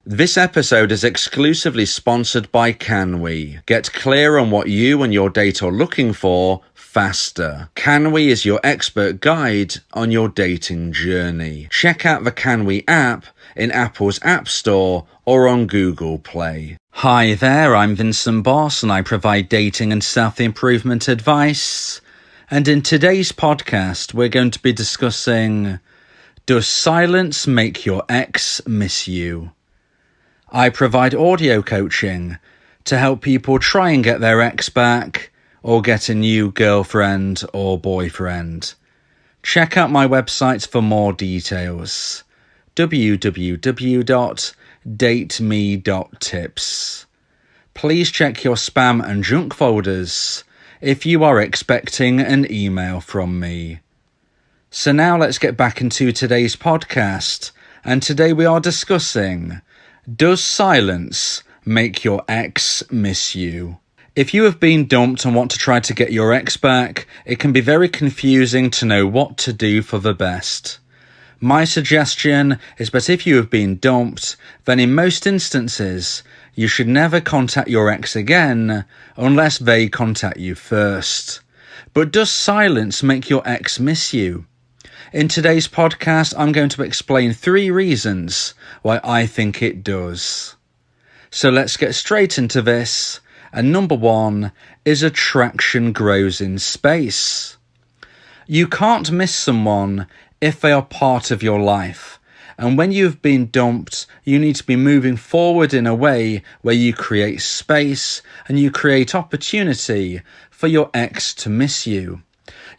This episode is exclusively sponsored by CanWe. Get clear on what you and your date are looking for faster. CanWe is your expert guide on your dating journey. Check out the CanWe app in Apple's App Store or on Google Play. Hi there, I'm Vincent Boss and I provide dating and self-improvement advice. And in today's podcast, we're going to be discussing, does silence make your ex miss you? I provide audio coaching to help people try and get their ex back or get a new girlfriend or boyfriend. Check out my website for more details. www.dateme.tips. Please check your spam and junk folders if you are expecting an email from me. So now let's get back into today's podcast, and today we are discussing, does silence make your ex miss you? If you have been dumped and want to try to get your ex back, it can be very confusing to know what to do for the best. My suggestion is that if you have been dumped, then in most instances, you should never contact your ex again unless they contact you first. But does silence make your ex miss you? In today's podcast, I'm going to explain 3 reasons why I think it does. So let's get straight into this. And number 1 is attraction grows in space. You can't miss someone if they are part of your life. And when you've been dumped, you need to be moving forward in a way where you create space and you create opportunity for your ex to miss you.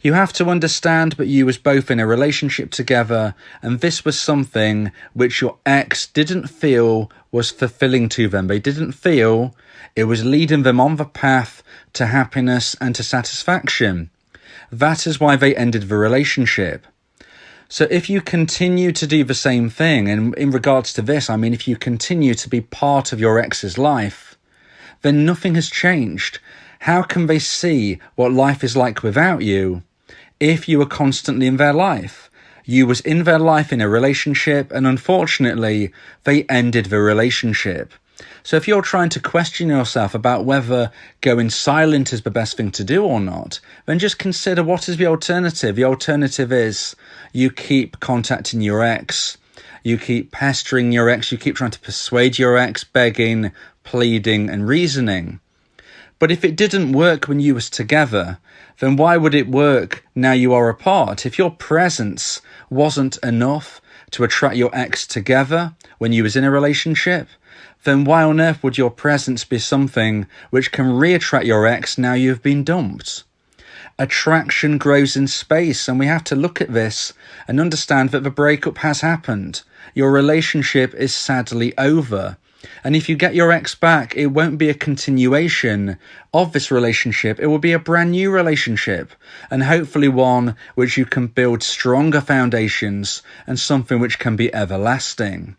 You have to understand that you was both in a relationship together, and this was something which your ex didn't feel was fulfilling to them. They didn't feel it was leading them on the path to happiness and to satisfaction. That is why they ended the relationship. So if you continue to do the same thing, and in regards to this, I mean, if you continue to be part of your ex's life, then nothing has changed. How can they see what life is like without you if you are constantly in their life? You was in their life in a relationship, and unfortunately, they ended the relationship. So if you're trying to question yourself about whether going silent is the best thing to do or not, then just consider, what is the alternative? The alternative is you keep contacting your ex, you keep pestering your ex, you keep trying to persuade your ex, begging, pleading and reasoning. But if it didn't work when you was together, then why would it work now you are apart? If your presence wasn't enough to attract your ex together when you was in a relationship, then why on earth would your presence be something which can re-attract your ex now you've been dumped? Attraction grows in space, and we have to look at this and understand that the breakup has happened. Your relationship is sadly over. And if you get your ex back, it won't be a continuation of this relationship. It will be a brand new relationship, and hopefully one which you can build stronger foundations and something which can be everlasting.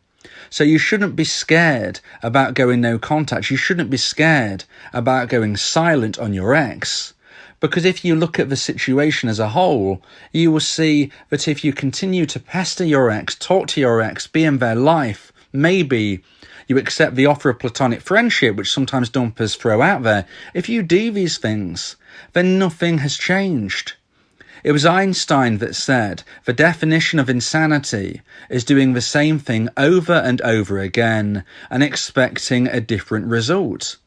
So you shouldn't be scared about going no contact. You shouldn't be scared about going silent on your ex. Because if you look at the situation as a whole, you will see that if you continue to pester your ex, talk to your ex, be in their life, maybe you accept the offer of platonic friendship, which sometimes dumpers throw out there. If you do these things, then nothing has changed. It was Einstein that said the definition of insanity is doing the same thing over and over again and expecting a different result.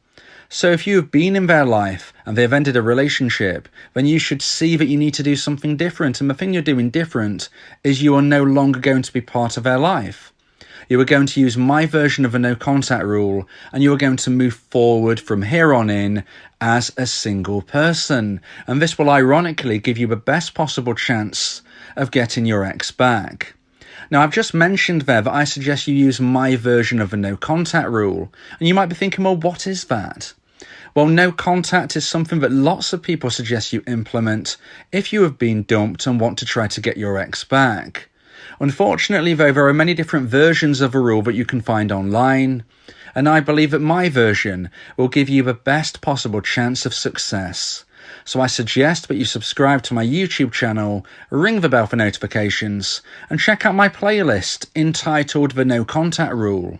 So if you have been in their life and they have ended a relationship, then you should see that you need to do something different. And the thing you're doing different is you are no longer going to be part of their life. You are going to use my version of a no contact rule, and you are going to move forward from here on in as a single person. And this will ironically give you the best possible chance of getting your ex back. Now, I've just mentioned there that I suggest you use my version of a no contact rule. And you might be thinking, well, what is that? Well, no contact is something that lots of people suggest you implement if you have been dumped and want to try to get your ex back. Unfortunately, though, there are many different versions of a rule that you can find online, and I believe that my version will give you the best possible chance of success. So I suggest that you subscribe to my YouTube channel, ring the bell for notifications, and check out my playlist entitled The No Contact Rule.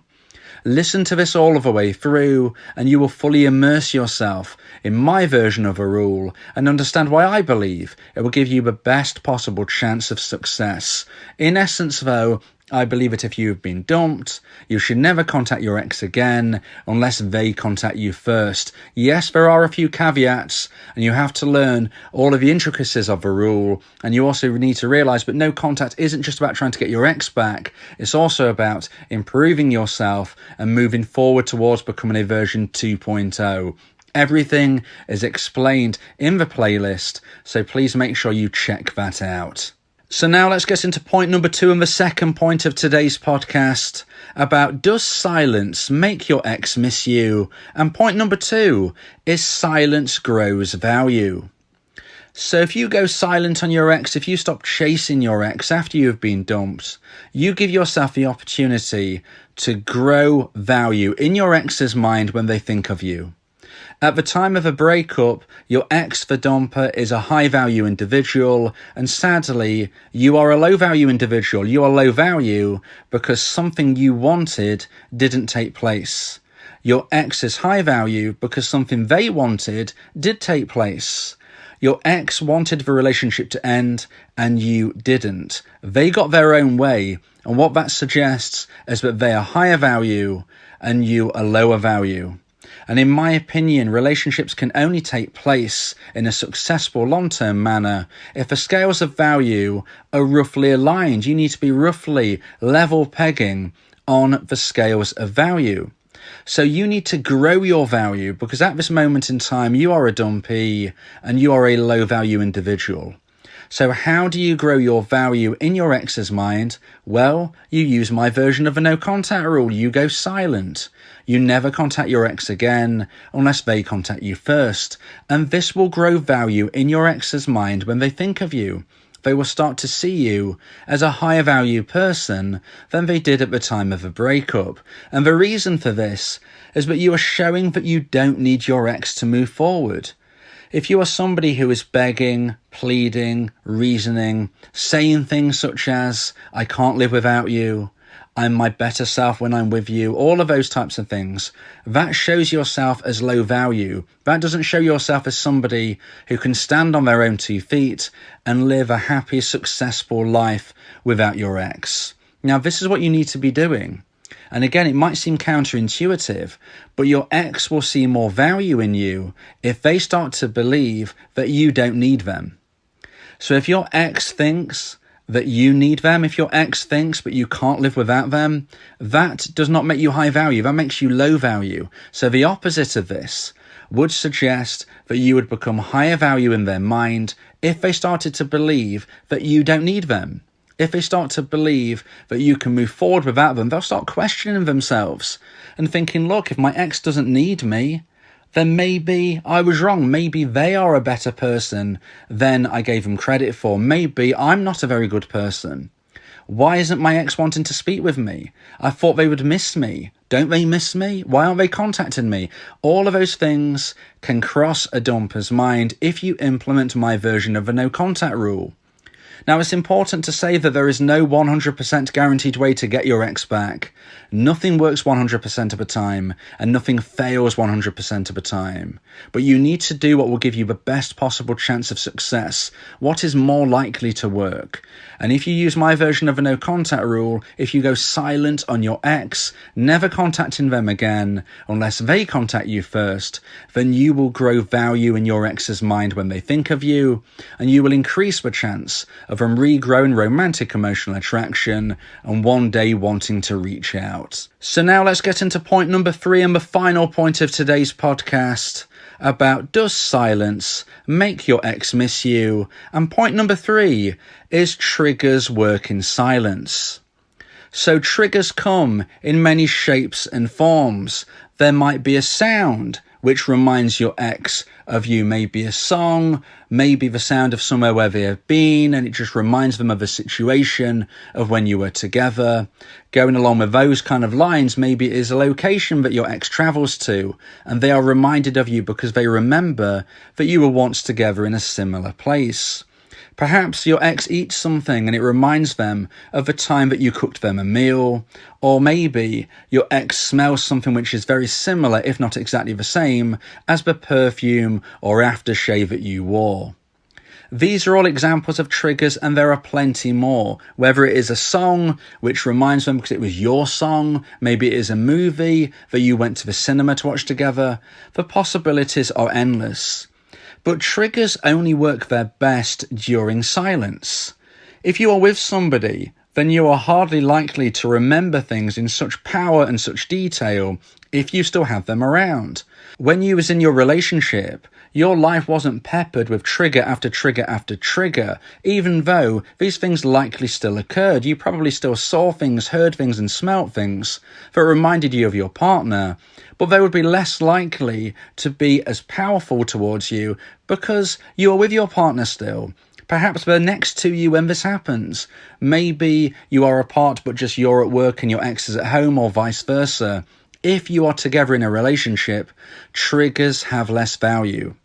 Listen to this all of the way through, and you will fully immerse yourself in my version of a rule and understand why I believe it will give you the best possible chance of success. In essence, though, I believe that if you've been dumped, you should never contact your ex again unless they contact you first. Yes, there are a few caveats, and you have to learn all of the intricacies of the rule, and you also need to realise that no contact isn't just about trying to get your ex back, it's also about improving yourself and moving forward towards becoming a version 2.0. Everything is explained in the playlist, so please make sure you check that out. So now let's get into point number 2 and the second point of today's podcast about does silence make your ex miss you? And point number 2 is silence grows value. So if you go silent on your ex, if you stop chasing your ex after you've been dumped, you give yourself the opportunity to grow value in your ex's mind when they think of you. At the time of a breakup, your ex, the dumper, is a high-value individual, and sadly, you are a low-value individual. You are low value because something you wanted didn't take place. Your ex is high value because something they wanted did take place. Your ex wanted the relationship to end, and you didn't. They got their own way, and what that suggests is that they are higher value, and you are lower value. And in my opinion, relationships can only take place in a successful long-term manner if the scales of value are roughly aligned. You need to be roughly level pegging on the scales of value. So you need to grow your value because at this moment in time, you are a dumpee and you are a low-value individual. So how do you grow your value in your ex's mind? Well, you use my version of a no contact rule. You go silent. You never contact your ex again unless they contact you first. And this will grow value in your ex's mind when they think of you. They will start to see you as a higher value person than they did at the time of a breakup. And the reason for this is that you are showing that you don't need your ex to move forward. If you are somebody who is begging, pleading, reasoning, saying things such as, I can't live without you, I'm my better self when I'm with you, all of those types of things, that shows yourself as low value. That doesn't show yourself as somebody who can stand on their own 2 feet and live a happy, successful life without your ex. Now, this is what you need to be doing. And again, it might seem counterintuitive, but your ex will see more value in you if they start to believe that you don't need them. So if your ex thinks that you need them, if your ex thinks that you can't live without them, that does not make you high value. That makes you low value. So the opposite of this would suggest that you would become higher value in their mind if they started to believe that you don't need them. If they start to believe that you can move forward without them, they'll start questioning themselves and thinking, look, if my ex doesn't need me, then maybe I was wrong. Maybe they are a better person than I gave them credit for. Maybe I'm not a very good person. Why isn't my ex wanting to speak with me? I thought they would miss me. Don't they miss me? Why aren't they contacting me? All of those things can cross a dumper's mind if you implement my version of a no contact rule. Now, it's important to say that there is no 100% guaranteed way to get your ex back. Nothing works 100% of the time, and nothing fails 100% of the time. But you need to do what will give you the best possible chance of success, what is more likely to work. And if you use my version of a no contact rule, if you go silent on your ex, never contacting them again unless they contact you first, then you will grow value in your ex's mind when they think of you, and you will increase the chance of them regrowing romantic emotional attraction and one day wanting to reach out. So now let's get into point number 3 and the final point of today's podcast about does silence make your ex miss you? And point number 3 is triggers work in silence. So triggers come in many shapes and forms. There might be a sound which reminds your ex of you, maybe a song, maybe the sound of somewhere where they have been, and it just reminds them of a situation of when you were together. Going along with those kind of lines, maybe it is a location that your ex travels to, and they are reminded of you because they remember that you were once together in a similar place. Perhaps your ex eats something and it reminds them of the time that you cooked them a meal, or maybe your ex smells something which is very similar, if not exactly the same, as the perfume or aftershave that you wore. These are all examples of triggers, and there are plenty more. Whether it is a song which reminds them because it was your song, maybe it is a movie that you went to the cinema to watch together, the possibilities are endless. But triggers only work their best during silence. If you are with somebody, then you are hardly likely to remember things in such power and such detail if you still have them around. When you was in your relationship, your life wasn't peppered with trigger after trigger after trigger, even though these things likely still occurred. You probably still saw things, heard things and smelt things that reminded you of your partner, but they would be less likely to be as powerful towards you because you are with your partner still. Perhaps they're next to you when this happens. Maybe you are apart but just you're at work and your ex is at home, or vice versa. If you are together in a relationship, triggers have less value.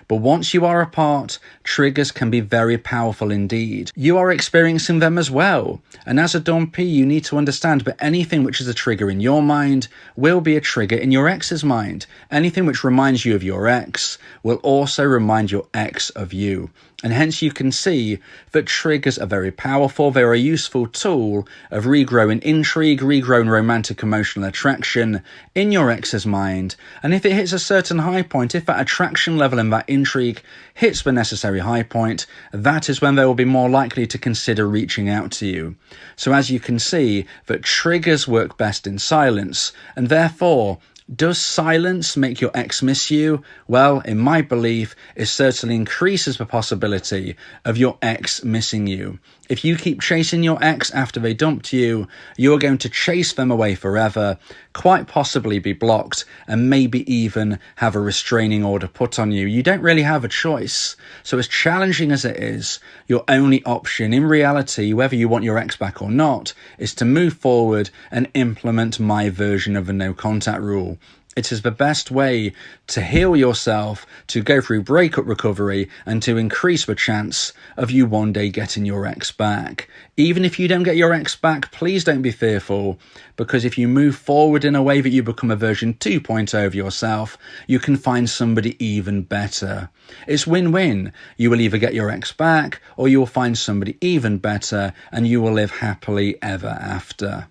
But once you are apart, triggers can be very powerful indeed. You are experiencing them as well. And as a dumpee, you need to understand that anything which is a trigger in your mind will be a trigger in your ex's mind. Anything which reminds you of your ex will also remind your ex of you. And hence you can see that triggers are very powerful. They're a useful tool of regrowing intrigue, regrowing romantic emotional attraction in your ex's mind. And if it hits a certain high point, if that attraction level and that intrigue hits the necessary high point, that is when they will be more likely to consider reaching out to you. So as you can see, that triggers work best in silence, and therefore, does silence make your ex miss you? Well, in my belief, it certainly increases the possibility of your ex missing you. If you keep chasing your ex after they dumped you, you're going to chase them away forever, quite possibly be blocked, and maybe even have a restraining order put on you. You don't really have a choice. So as challenging as it is, your only option in reality, whether you want your ex back or not, is to move forward and implement my version of the no contact rule. It is the best way to heal yourself, to go through breakup recovery, and to increase the chance of you one day getting your ex back. Even if you don't get your ex back, please don't be fearful, because if you move forward in a way that you become a version 2.0 of yourself, you can find somebody even better. It's win-win. You will either get your ex back, or you will find somebody even better, and you will live happily ever after.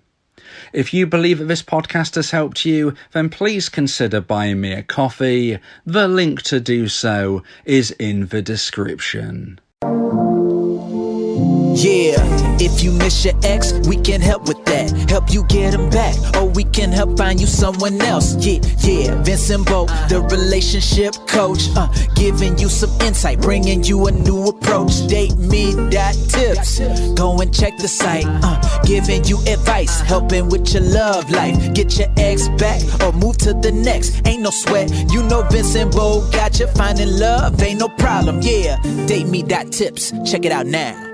If you believe that this podcast has helped you, then please consider buying me a coffee. The link to do so is in the description. Yeah, if you miss your ex, we can help with that. Help you get him back, or we can help find you someone else. Yeah, Vincent Bo, the relationship coach, giving you some insight, bringing you a new approach. DateMe.tips, go and check the site, giving you advice, helping with your love life. Get your ex back, or move to the next. Ain't no sweat, you know Vincent Bo got you. Finding love ain't no problem. Yeah, DateMe.tips, check it out now.